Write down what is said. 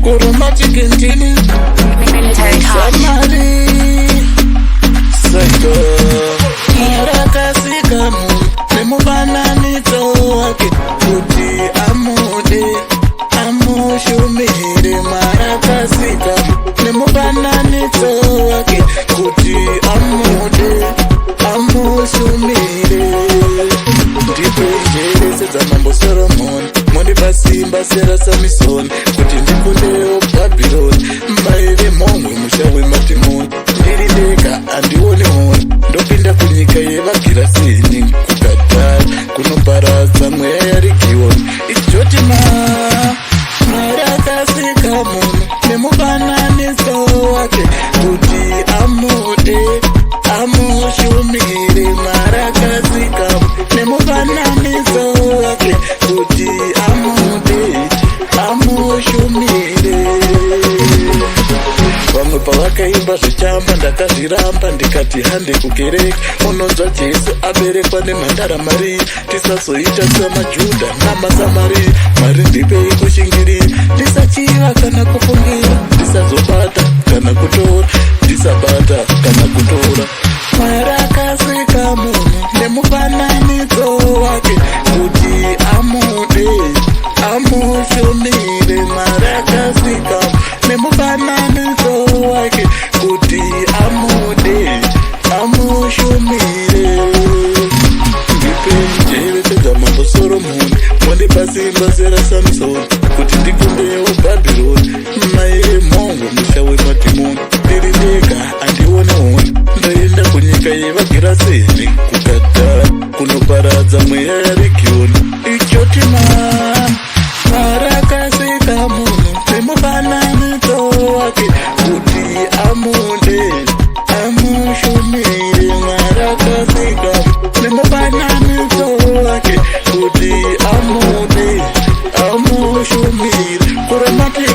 Chromatic intini Samari Seko Marakasika Nemubananito wake Kuti amude Amushumire Marakasika Nemubananito wake Kuti amude Amushumire Ndipejere seza mambo Solomon Mondi basimba sera Samson Kuti ndikundeo Babylon Mbaile momwe mushawe matimoni Ndirideka andione honi Ndopinda kunyika yevagira sini Kukatara kunobaraza mweya yarikioni Ichotima Marakasika muno Nemubananiso wake Kuti amude Amushumire Marakasika Nemubananiso wake Kuti amude Amushumire Vamwe pavakaimba zvichamba ndakazviramba ndikati hande kukereke unonzwa Jesu aberekwa nemhandara Maria tisazoita samaJudha namaSamaria Mwari ndipei kushingirira ndisachiva kana kufungira ndisazobata kana kutora ndisabata kana kutora Marakasika munhu nemufananidzo wake kuti amude amushumire Marakasika nemufananidzo wake kuti amude amushumire Ndipei njere sega mambo Solomon Mondi basimba sera Samson kuti ndikundewo Babylon Maire mongo mushawe matimoni Ndirideka andione honi Ndaenda kunyika yevagira seni Kukatara kunoparadza mweya yarikioni Ichotima Marakasika munhu nemufananidzo wake kuti amude amushumire Marakasika nemufananidzo wake kuti amude amushumire Chromatic